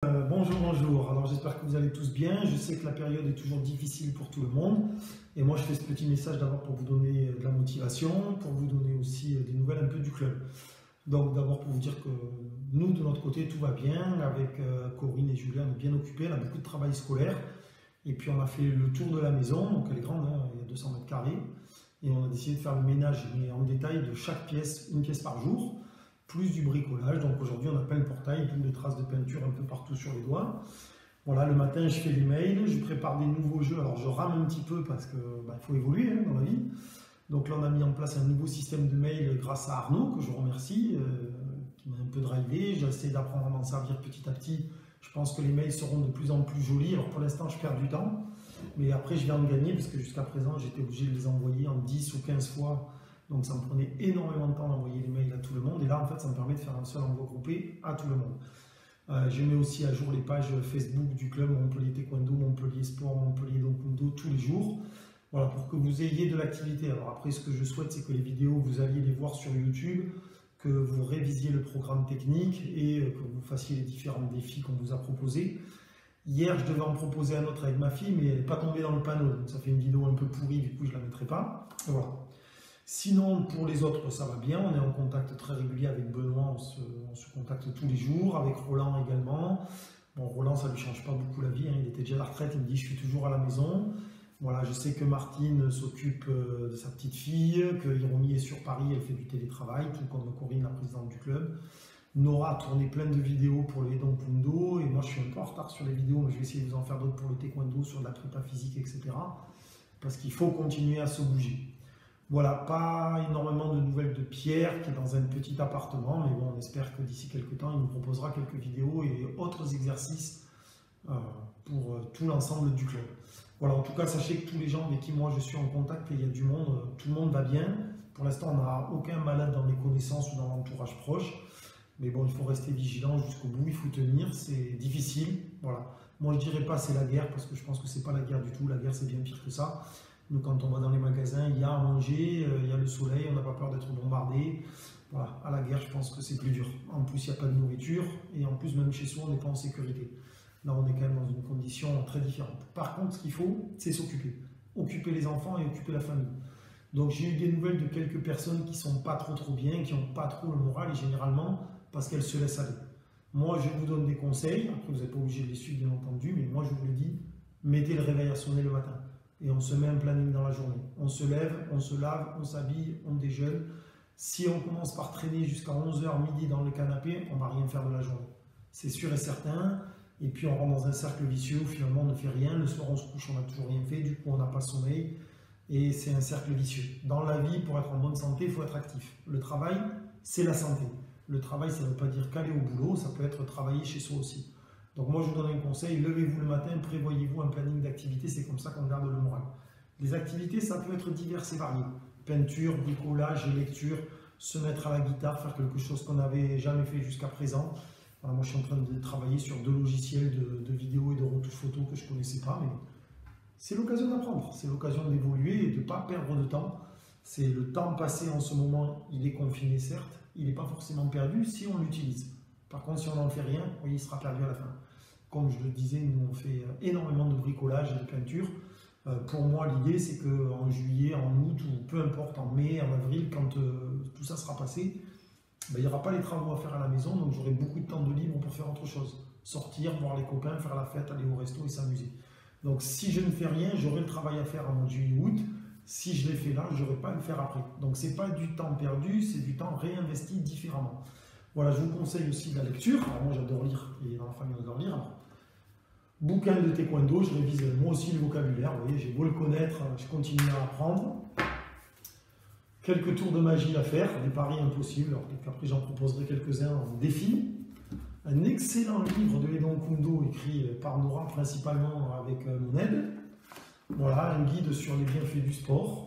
Bonjour, bonjour. Alors j'espère que vous allez tous bien. Je sais que la période est toujours difficile pour tout le monde. Et moi je fais ce petit message d'abord pour vous donner de la motivation, pour vous donner aussi des nouvelles un peu du club. Donc d'abord pour vous dire que nous de notre côté tout va bien. Avec Corinne et Julien on est bien occupés, on a beaucoup de travail scolaire. Et puis on a fait le tour de la maison, donc elle est grande, hein, il y a 200 mètres carrés. Et on a décidé de faire le ménage mais en détail de chaque pièce, une pièce par jour. Plus du bricolage. Donc aujourd'hui, on a peint le portail, toutes les traces de peinture un peu partout sur les doigts. Voilà, le matin, je fais les mails, je prépare des nouveaux jeux. Alors je rame un petit peu parce que faut évoluer hein, dans la vie. Donc là, on a mis en place un nouveau système de mail grâce à Arnaud, que je remercie, qui m'a un peu drivé. J'essaie d'apprendre à m'en servir petit à petit. Je pense que les mails seront de plus en plus jolis. Alors pour l'instant, je perds du temps. Mais après, je vais en gagner parce que jusqu'à présent, j'étais obligé de les envoyer en 10 ou 15 fois. Donc ça me prenait énormément de temps d'envoyer les mails à tout le monde. Et là, en fait, ça me permet de faire un seul envoi groupé à tout le monde. Je mets aussi à jour les pages Facebook du club Montpellier Taekwondo, Montpellier Sport, Montpellier Donkoundo tous les jours. Voilà, pour que vous ayez de l'activité. Alors après, ce que je souhaite, c'est que les vidéos, vous alliez les voir sur YouTube, que vous révisiez le programme technique et que vous fassiez les différents défis qu'on vous a proposés. Hier, je devais en proposer un autre avec ma fille, mais elle n'est pas tombée dans le panneau. Donc ça fait une vidéo un peu pourrie, du coup, je ne la mettrai pas. Et voilà. Sinon, pour les autres, ça va bien. On est en contact très régulier avec Benoît. On se contacte tous les jours. Avec Roland également. Bon, Roland, ça ne lui change pas beaucoup la vie. Hein. Il était déjà à la retraite. Il me dit, je suis toujours à la maison. Voilà, je sais que Martine s'occupe de sa petite fille, que Hiromi est sur Paris. Elle fait du télétravail, tout comme Corinne, la présidente du club. Nora a tourné plein de vidéos pour le Donkoundo. Et moi, je suis un peu en retard sur les vidéos, mais je vais essayer de vous en faire d'autres pour le Taekwondo, sur de la prépa physique, etc. Parce qu'il faut continuer à se bouger. Voilà, pas énormément de nouvelles de Pierre qui est dans un petit appartement, mais bon, on espère que d'ici quelques temps, il nous proposera quelques vidéos et autres exercices pour tout l'ensemble du club. Voilà, en tout cas, sachez que tous les gens avec qui moi je suis en contact, et il y a du monde, tout le monde va bien. Pour l'instant, on n'a aucun malade dans mes connaissances ou dans l'entourage proche, mais bon, il faut rester vigilant jusqu'au bout, il faut tenir, c'est difficile. Voilà, moi je dirais pas c'est la guerre, parce que je pense que c'est pas la guerre du tout, la guerre c'est bien pire que ça. Nous, quand on va dans les magasins, il y a à manger, il y a le soleil, on n'a pas peur d'être bombardé. Voilà, à la guerre, je pense que c'est plus dur. En plus, il n'y a pas de nourriture, et en plus, même chez soi, on n'est pas en sécurité. Là, on est quand même dans une condition très différente. Par contre, ce qu'il faut, c'est s'occuper. Occuper les enfants et occuper la famille. Donc, j'ai eu des nouvelles de quelques personnes qui ne sont pas trop bien, qui n'ont pas trop le moral, et généralement, parce qu'elles se laissent aller. Moi, je vous donne des conseils. Après, vous n'êtes pas obligé de les suivre, bien entendu, mais moi, je vous le dis, mettez le réveil à sonner le matin. Et on se met un planning dans la journée. On se lève, on se lave, on s'habille, on déjeune. Si on commence par traîner jusqu'à 11h midi dans le canapé, on ne va rien faire de la journée. C'est sûr et certain. Et puis on rentre dans un cercle vicieux où finalement on ne fait rien. Le soir on se couche, on n'a toujours rien fait. Du coup on n'a pas sommeil. Et c'est un cercle vicieux. Dans la vie, pour être en bonne santé, il faut être actif. Le travail, c'est la santé. Le travail, ça ne veut pas dire qu'aller au boulot. Ça peut être travailler chez soi aussi. Donc moi je vous donne un conseil, levez-vous le matin, prévoyez-vous un planning d'activités, c'est comme ça qu'on garde le moral. Les activités, ça peut être divers et varié. Peinture, bricolage, lecture, se mettre à la guitare, faire quelque chose qu'on n'avait jamais fait jusqu'à présent. Voilà, moi je suis en train de travailler sur 2 logiciels de vidéo et de retouche photo que je ne connaissais pas, mais c'est l'occasion d'apprendre, c'est l'occasion d'évoluer et de ne pas perdre de temps. C'est le temps passé en ce moment, il est confiné certes, il n'est pas forcément perdu si on l'utilise. Par contre, si on n'en fait rien, oui, il sera perdu à la fin. Comme je le disais, nous on fait énormément de bricolage et de peinture. Pour moi, l'idée c'est qu'en juillet, en août, ou peu importe, en mai, en avril, quand tout ça sera passé, il n'y aura pas les travaux à faire à la maison, donc j'aurai beaucoup de temps de libre pour faire autre chose. Sortir, voir les copains, faire la fête, aller au resto et s'amuser. Donc si je ne fais rien, j'aurai le travail à faire en mois de juillet-août. Si je l'ai fait là, je n'aurai pas à le faire après. Donc ce n'est pas du temps perdu, c'est du temps réinvesti différemment. Voilà, je vous conseille aussi de la lecture. Alors moi j'adore lire, et dans la famille on adore lire. Alors, bouquin de taekwondo, je révise moi aussi le vocabulaire. Vous voyez, j'ai beau le connaître, je continue à apprendre. Quelques tours de magie à faire, des paris impossibles. Alors après j'en proposerai quelques-uns en défi. Un excellent livre de Donkoundo écrit par Nora principalement avec mon aide. Voilà, un guide sur les bienfaits du sport.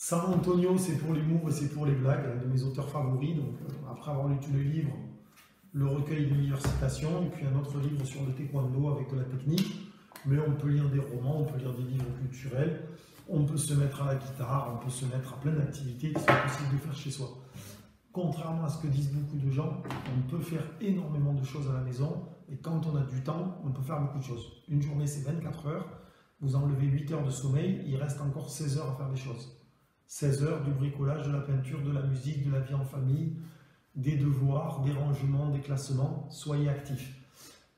San Antonio, c'est pour l'humour et c'est pour les blagues, un de mes auteurs favoris. Donc, après avoir lu tout le livre, le recueil des meilleures citations, et puis un autre livre sur le taekwondo avec de la technique. Mais on peut lire des romans, on peut lire des livres culturels, on peut se mettre à la guitare, on peut se mettre à plein d'activités qui sont possibles de faire chez soi. contrairement à ce que disent beaucoup de gens, on peut faire énormément de choses à la maison. Et quand on a du temps, on peut faire beaucoup de choses. Une journée, c'est 24 heures. Vous enlevez 8 heures de sommeil, il reste encore 16 heures à faire des choses. 16 heures du bricolage, de la peinture, de la musique, de la vie en famille, des devoirs, des rangements, des classements. Soyez actifs.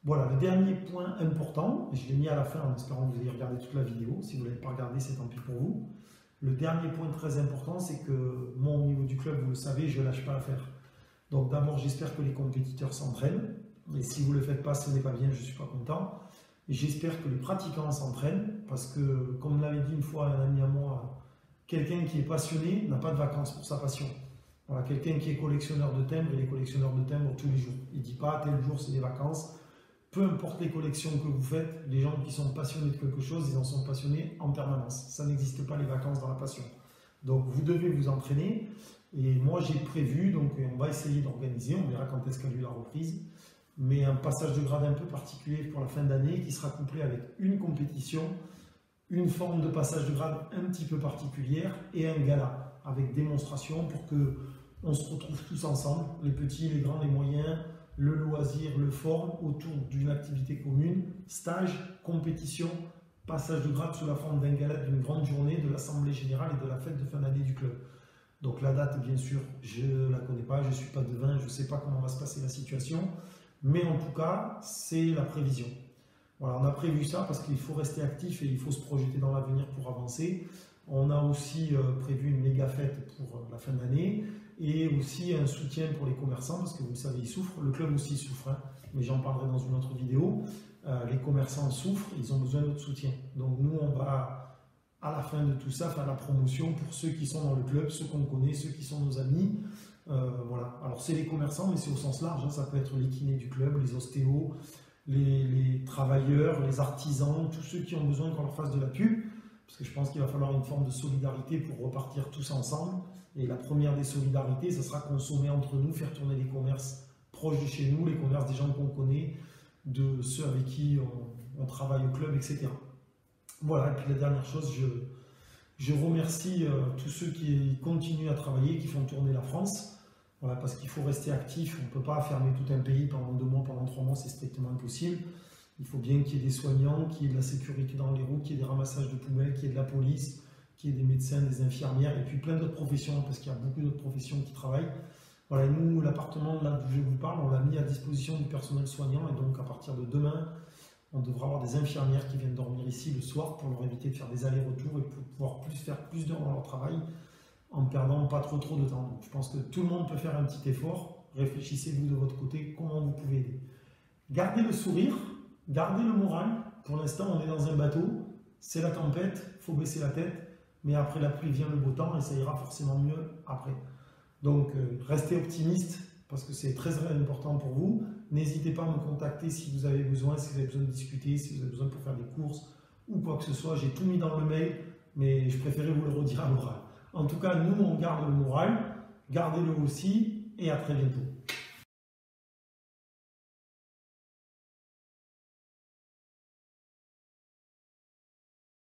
Voilà, le dernier point important, et je l'ai mis à la fin en espérant que vous ayez regardé toute la vidéo. Si vous ne l'avez pas regardé, c'est tant pis pour vous. Le dernier point très important, c'est que moi, au niveau du club, vous le savez, je ne lâche pas l'affaire. Donc d'abord, j'espère que les compétiteurs s'entraînent. Et si vous ne le faites pas, ce n'est pas bien, je ne suis pas content. Et j'espère que les pratiquants s'entraînent, parce que, comme l'avait dit une fois un ami à moi, quelqu'un qui est passionné n'a pas de vacances pour sa passion. Voilà, quelqu'un qui est collectionneur de timbres, il est collectionneur de timbres tous les jours. Il ne dit pas tel jour c'est des vacances. Peu importe les collections que vous faites, les gens qui sont passionnés de quelque chose, ils en sont passionnés en permanence. Ça n'existe pas les vacances dans la passion. Donc vous devez vous entraîner. Et moi j'ai prévu, donc on va essayer d'organiser, on verra quand est-ce qu'a lieu la reprise, mais un passage de grade un peu particulier pour la fin d'année qui sera couplé avec une compétition, une forme de passage de grade un petit peu particulière et un gala avec démonstration pour que on se retrouve tous ensemble, les petits, les grands, les moyens, le loisir, le fort, autour d'une activité commune, stage, compétition, passage de grade sous la forme d'un gala, d'une grande journée, de l'assemblée générale et de la fête de fin d'année du club. Donc la date, bien sûr, je ne la connais pas, je ne suis pas devin, je ne sais pas comment va se passer la situation, mais en tout cas, c'est la prévision. Voilà, on a prévu ça parce qu'il faut rester actif et il faut se projeter dans l'avenir pour avancer. On a aussi prévu une méga fête pour la fin d'année et aussi un soutien pour les commerçants parce que vous le savez, ils souffrent. Le club aussi souffre, hein, mais j'en parlerai dans une autre vidéo. Les commerçants souffrent, ils ont besoin de notre soutien. Donc nous, on va à la fin de tout ça faire la promotion pour ceux qui sont dans le club, ceux qu'on connaît, ceux qui sont nos amis. Voilà. Alors c'est les commerçants, mais c'est au sens large. Hein. Ça peut être les kinés du club, les ostéos, les travailleurs, les artisans, tous ceux qui ont besoin qu'on leur fasse de la pub. Parce que je pense qu'il va falloir une forme de solidarité pour repartir tous ensemble. Et la première des solidarités, ce sera consommer entre nous, faire tourner les commerces proches de chez nous, les commerces des gens qu'on connaît, de ceux avec qui on travaille au club, etc. Voilà, et puis la dernière chose, je remercie tous ceux qui continuent à travailler, qui font tourner la France. Voilà, parce qu'il faut rester actif, on ne peut pas fermer tout un pays pendant 2 mois, pendant 3 mois, c'est strictement impossible. Il faut bien qu'il y ait des soignants, qu'il y ait de la sécurité dans les roues, qu'il y ait des ramassages de poubelles, qu'il y ait de la police, qu'il y ait des médecins, des infirmières, et puis plein d'autres professions, parce qu'il y a beaucoup d'autres professions qui travaillent. Voilà, et nous, l'appartement là d'où je vous parle, on l'a mis à disposition du personnel soignant, et donc à partir de demain, on devra avoir des infirmières qui viennent dormir ici le soir pour leur éviter de faire des allers-retours et pour pouvoir faire plus d'heures dans leur travail en perdant pas trop de temps. Donc, je pense que tout le monde peut faire un petit effort. Réfléchissez-vous de votre côté, comment vous pouvez aider. Gardez le sourire, gardez le moral. Pour l'instant, on est dans un bateau, c'est la tempête, il faut baisser la tête, mais après la pluie vient le beau temps et ça ira forcément mieux après. Donc, restez optimiste parce que c'est très important pour vous. N'hésitez pas à me contacter si vous avez besoin, si vous avez besoin de discuter, si vous avez besoin pour faire des courses ou quoi que ce soit. J'ai tout mis dans le mail, mais je préférais vous le redire à l'oral. En tout cas, nous, on garde le moral, gardez-le aussi et à très bientôt.